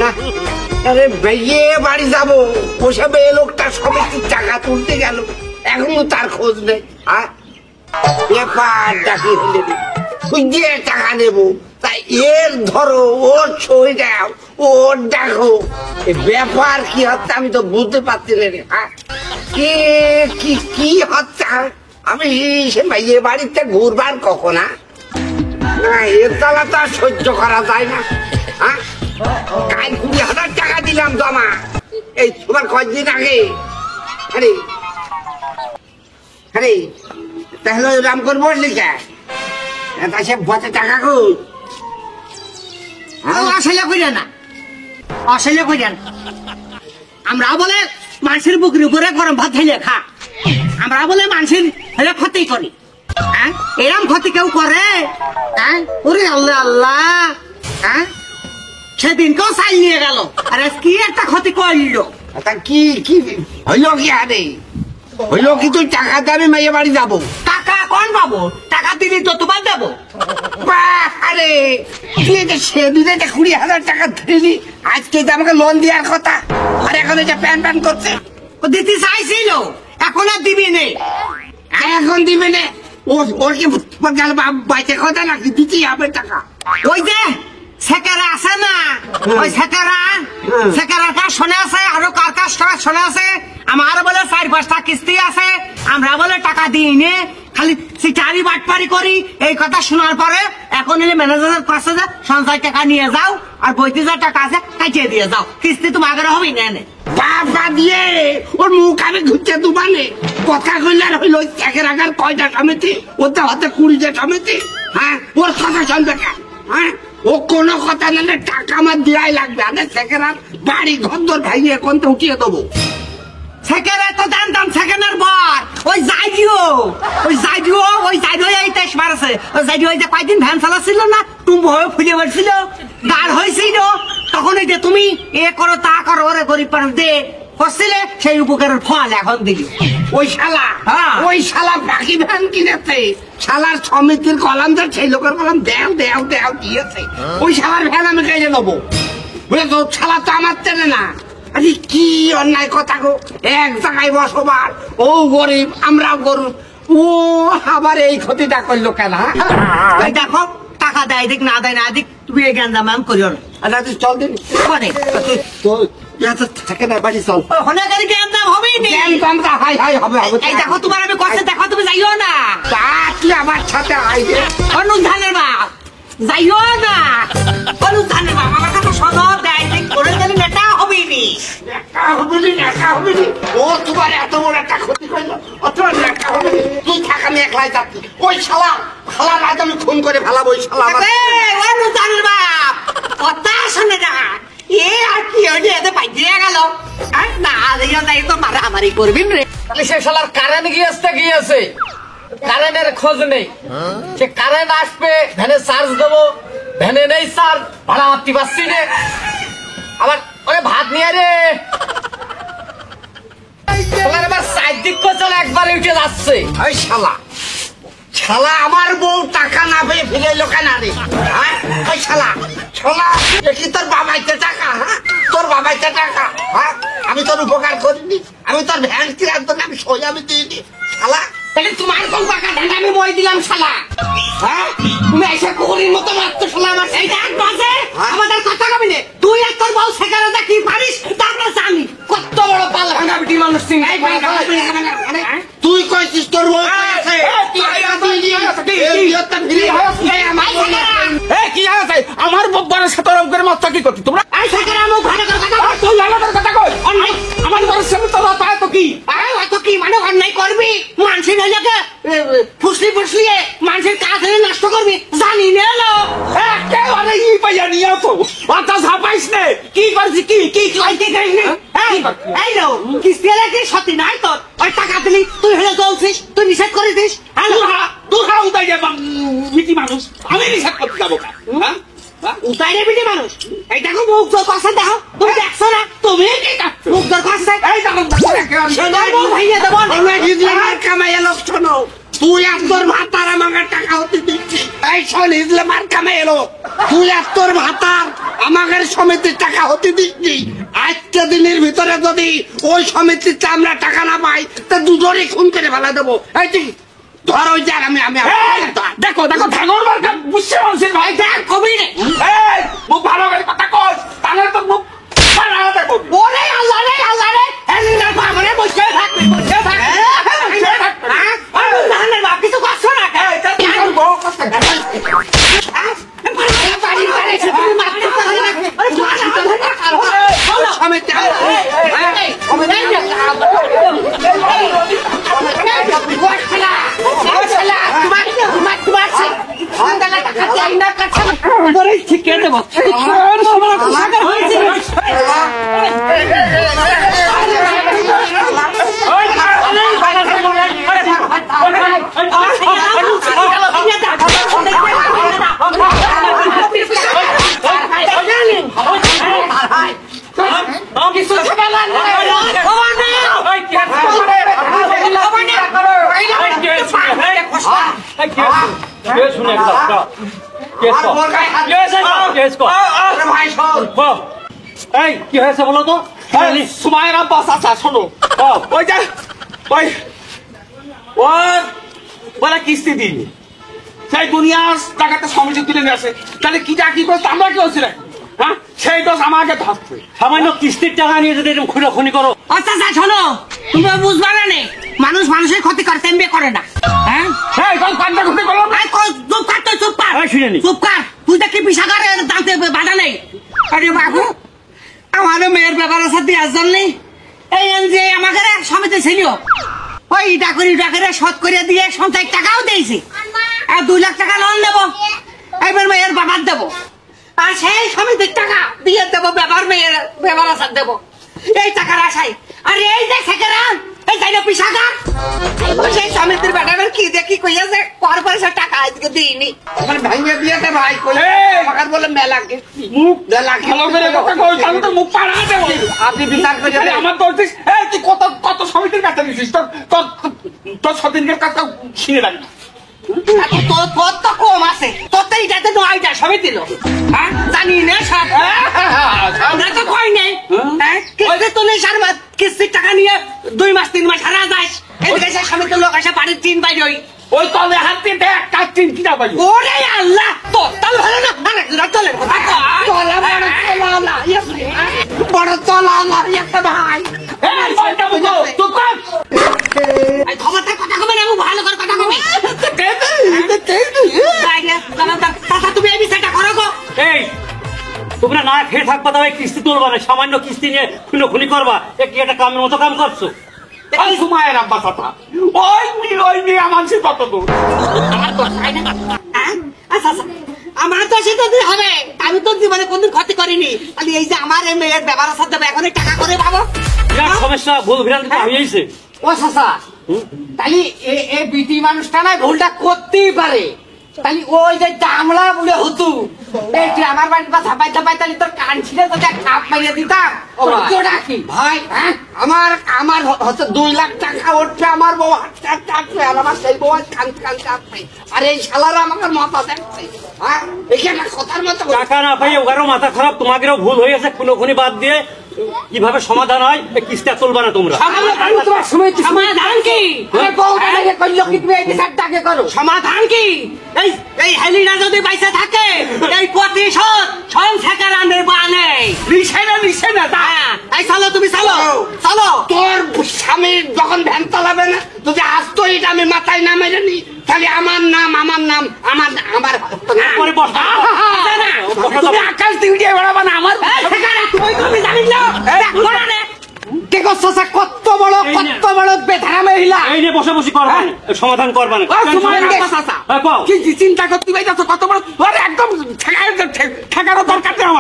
না আরে বিয়ে বাড়ি যাবো ওসবে লোকটা সমিতির টাকা তুলতে গেল এখনো তার খোঁজ নেই। ব্যাপার ডাকি হলে খুঁজে টাকা নেবো তাই এর ধরো ওর ছই দাও ওর দেখো ব্যাপার কি হচ্ছে আমি তো বুঝতে পারছি না রে। কে কি কি হচ্ছে আমি সে বিয়ে বাড়িতে ঘুরবার কখন এর তালা তো আর সহ্য করা যায় না। কাল 20,000 টাকা দিলাম জমা এই তোমার কয়েকদিন আগে। আরে আরে তাহলে রাম করবো লিখা তা সে বসে টাকা কই অসহ্য করিয়া না অসহ্য করিয়া না। আমরা বলে মানুষের বুকের উপরে গরম ভাত খেলে খা আমরা বলে মানুষের হলে ক্ষতি করি। হ্যাঁ এরম ক্ষতি কেউ করে? হ্যাঁ ওরে আল্লাহ আল্লাহ। হ্যাঁ সেদিনকেও চাল নিয়ে গেল আর কি একটা ক্ষতি করলো। তা কি কি হইল কি আরে হইল কি তুই টাকা দেবে মেয়ে বাড়ি যাবো? টাকা কোন পাবো? টাকা দিলি তো তোমার দেবো। আরে সেদিনে 20,000 টাকা দিলি আজকে তো আমাকে লোন দেওয়ার কথা আর এখন এটা প্যান প্যান করছে। ও দিতে চাইছিল এখন আর দিবি নেই। এখন দিবে না ওর কি গেল বাইতে কথা নাকি দিতে হবে টাকা? ওই যে সেকারা আছে না ওই সেকারার কাজ শোনা আছে আরো কার কাজ শোনা আছে। আমার বলে 4-5টা কিস্তি আছে আমরা বলে টাকা দিই নে খালি সিটারি বাটপারি করি। এই কথা শোনার পরে এখন এলে ম্যানেজারের কাছে যা সঞ্চয় টাকা নিয়ে যাও আর 35,000 টাকা আছে কাটিয়ে দিয়ে যাও কিস্তি তোমার আগে হবেই না এনে বাবা দিয়ে ওর মুখ আমি ঘুরতে দুবানে কথা কইলে আর হইল একের আগার কয়টা সমিতি ওতে হাতে 20টা সমিতি। হ্যাঁ ওর কথা শুনবে কেন? হ্যাঁ ও কোনো কথা নালে টাকা আমার দেওয়াই লাগবে। আরে সেকেন্ড বাড়ি ঘর দর ভাইয়ে এখন তো উঠিয়ে দেবো। সেকেন্ড তো জানতাম সেকেন্ডের পর ওই যাইডিও এই তেজ মারছে ওই যাইডিও যে কয়দিন ভ্যান চালাচ্ছিল না টুম্ব হয়ে ফুলে মারছিল দাঁড় হয়েছিল তখন এই যে তুমি এ করো তা করো ওরে গরিব মানুষ দে করছিলে সেই উপকারের ফল এখন দিলি। ওই শালা বাকি ভ্যান কিনেছে শালার সমিতির কলাম ধর সেই লোকের কলাম দেও দেও দেও দিয়েছে ওই শালার ভ্যান আমি কেটে নেবো বুঝেছো? শালা তো আমার চেনে না। আরে কি অন্যায় কথা গো এক জায়গায় বসবাস ও গরিব আমরাও গরিব ও আবার এই ক্ষতিটা করলো কেন? দেখো টাকা দেয় দিক না দেয় না দিক তুমি এই জ্ঞান দাম করিও না। আচ্ছা তুই চল দিন থাকে না বাড়ি চল জ্ঞান দাম হবেই হবে দেখো তোমার আমি কষ্ট দেখো তুমি যাইও না আমার সাথে অনুষ্ঠানের বাপ যাইও না অনুষ্ঠানের বাপ আমার কাছে সদর দেয় করে গেলে নেতা হবেই নি ও তোমার এত বড় একটা ক্ষতি করলো তুই থাক আমি একলাই যাচ্ছি ওই শালা রাত আমি খুন করে ফেলাবো ওই শালা অনুষ্ঠানের বাপ কথা শোনে না এ আর কি হয়ে এতে বাইরে গেল না যাই তো মারামারি করবি রে। তাহলে সে শালার কারেন্ট গিয়েছে কারেন্টের খোঁজ নেই। সে কারেন্ট আসবে ভ্যানে চার্জ দেবো ভ্যানে নেই চার্জ ভাড়া হাঁটতে পারছি রে। আবার ওরে ভাত নিয়ে রে এবার চারদিক চলে একবারে উঠে যাচ্ছে। ওই শালা আমার বউ টাকা না পেয়ে ফিরে এলো কেন রে? হ্যাঁ ওই শালা কি তোর বাবাইতে টাকা? হ্যাঁ তোর বাবাইতে টাকা? হ্যাঁ আমি তোর উপকার করিনি আমি তোর ভ্যান কিনার জন্য আমি সই আমি দিইনি শালা। তাহলে তোমার কোন টাকা ঢাকা আমি মই দিলাম শালা? হ্যাঁ তুমি এসে কুকুরের মতো মারতো শালা আমার সেই ডাক বাজে আমাদের কথা কবি নে তুই আর তোর বউ সেখানে কি পারিস তারপরে জানি কত বড় পাল ভাঙা বিটি মানুষ তুই কইছিস তোর বউ আছে কি আছে আমার বব্বারের সাথে ওরকম করে মস্ত কি করছি তোমরা? আমার ঘরের সামনে তোর পায় তো কি কি মানে অন্যায় করবি মানুষের হলে ফুসলি ফুসলিয়ে মানুষের কাজ নষ্ট করবি জানি না ঝাপাইস নে কি করছি কি কি কিস্তি সত্যি নাই তোর ওই টাকা দিলি তুই হলে চলছিস তুই নিষেধ করেছিস বিটি মানুষ আমি নিষেধ করতে যাবো উতাই রে বিটি মানুষ এই দেখো মুখ জোর করছে দেখো তুমি দেখছো না তুমি মুখ জোর করছে কামাইয়া লোক শোনো তুই আর তোর ভাতার আমাকে টাকা হতে দিচ্ছি। এই শোন ইসলে মার কামে এলো, তুই আর তোর ভাতার আমাকে সমিতির টাকা হতে দিচ্ছি। আজকে দিনের ভিতরে যদি ওই সমিতির আমরা টাকা না পাই তা দুজনই খুন করে ফেলা দেবো। এই তুই ধর ওই যার আমি দেখো দেখো ঠাকুর মার্কা বুঝছে মানুষের ভাই দেখ কবি রে। এই মুখ ভালো করে কথা কস, তাহলে তো মুখ পাড়াতে করবি। ওরে আল্লাহ রে আল্লাহ রে, হেলিনার বাবারে বসে থাকবি বসে থাকবি। হ্যাঁ ধানের বাপ কিছু করছো না কেন? কি করবো? এই কি হয়েছে বলো তো? সুমাইয়ের আব্বাস আচ্ছা শোনো, ওই যে ওই ওর বলে কিস্তি দিই সেই দুনিয়ার টাকাটা সমিতি তুলে নিয়ে আসে, তাহলে কি যা কি করছে আমরা কি হচ্ছে না? হ্যাঁ সেই দোষ আমাকে ধরছে। সামান্য কিস্তির টাকা নিয়ে যদি এরকম খুনি করো। আচ্ছা আচ্ছা শোনো, তুমি বুঝবা না নে, মানুষ মানুষের ক্ষতি করে তেমবে করে না। হ্যাঁ হ্যাঁ তখন কান্না করতে করলো চুপ কর তুই, চুপ কর, শুনে নি চুপ কর। তুই দেখি পিসাগারে দাঁতে বাধা নেই। আরে বাবু, আমার মেয়ের ব্যাপার আছে দেওয়ার জন্য এই যে আমাকে সমিতি ছিল ওই ইটা করে শোধ করে দিয়ে সঞ্চয় টাকাও দিয়েছি, আর 2 লাখ টাকা লোন দেবো, এবার মেয়ের বাবার দেবো, আর সেই সমিতির টাকা দিয়ে দেবো ব্যাপার মেয়ের ব্যাপার আসার দেবো এই টাকার আশায়। আর এই যে সেকেরা এই যাই না পিসাগা সেই সমিতির ব্যাটার কি দেখি কইয়াছে কর্পোরেশন টাকা আজকে দিইনি, মানে ভেঙে দিয়েছে ভাই কইলে আমাকে বলে মেলা কিস্তি মুখ মেলা ভালো করে কথা কই, তাহলে তো মুখ পাড়াতে বলি। আপনি বিচার করে আরে আমার তো হচ্ছে, এই তুই কত কত সমিতির কাছে দিছিস, তোর তোর তোর সদিনকের কাছে ছিঁড়ে রাখবি। তোর তো কম আছে, তোর তো এইটাতে 9টা সমিতি লো। হ্যাঁ জানি না সব, আমরা তো কই নেই। হ্যাঁ কিস্তি তুলে সারবাদ কিস্তির টাকা নিয়ে 2 মাস 3 মাস হারা যাস, এদিকে সেই সমিতির লোক এসে বাড়ির টিন বাইরে ওই ওই তলে হাত দিয়ে দেখ কাটছিন কিনা পাই। ওরে আল্লাহ, তোর তাল ভালো না না চলে বড় তলা আমার একটা ভাই। এই বলটা বুঝো তুই কর। ক্ষমতার কথা কবে না, ভালো করে কথা কবে। তুমি এই বিষয়টা করো গো। এই তোমরা না খেয়ে থাকবা, তবে কিস্তি তুলবা না, সামান্য কিস্তি নিয়ে খুনি করবা, এ কি একটা কামের মতো কাম করছো? ওই সুমাইয়ের আব্বাস কথা ওই মেয়ে মানুষের কত দূর। আমার তো হয় না। আচ্ছা আচ্ছা, আমার তো সেটা দিয়ে হবে, আমি তো জীবনে কোনদিন ক্ষতি করিনি, খালি এই যে আমার এই মেয়ের ব্যবহার সাথে এখন টাকা করে পাবো। বিরাট সমস্যা, ভুল ভ্রান্তি হয়েছে। ও চাচা, তাহলে এই বিটি মানুষটা না ভুলটা করতেই পারে, তাহলে ওই যে দামলা বলে হতু এই আমার বাড়ির বা ধাপাই ধাপাই, তাহলে তোর কান ছিঁড়ে তোকে কাপ মারিয়ে দিতাম। তোরা কি ভাই আমার আমার হচ্ছে 2 লাখ টাকা উঠছে, আমার বউ হাত কাটছে, আর আমার সেই বউ কানতে আসছে, আর এই শালারা আমাকে মাথা দেখছে। হ্যাঁ এখানে কথার মতো টাকা না পাই ওগারও মাথা খারাপ, তোমাদেরও ভুল হয়েছে, খুনি বাদ দিয়ে কিভাবে সমাধান হয় এই কিস্তি তুলবা না তোমরা। সমাধান কি? সমাধান কি? এই হেলিনা যদি বাইসে থাকে এই প্রতিশোধ সব ঠেকারা নেবা নেই। লিখে না এই চলো তুমি চলো চলো। তোর স্বামী যখন ভ্যান চালাবে না, যদি আসতো এটা আমি মাথায় না মেরে নি, তাহলে আমার নাম পরে বস। তুমি আকাশ দিয়ে উড়িয়ে বেড়াবা না আমার। তুমি জানিস না কে করছো কত বড় বেধারা মহিলা। এই যে বসে বসে করবা না, সমাধান করবা না। কি চিন্তা করতে পারছো কত বড় একদম ঠেকারও দরকার নেই আমার।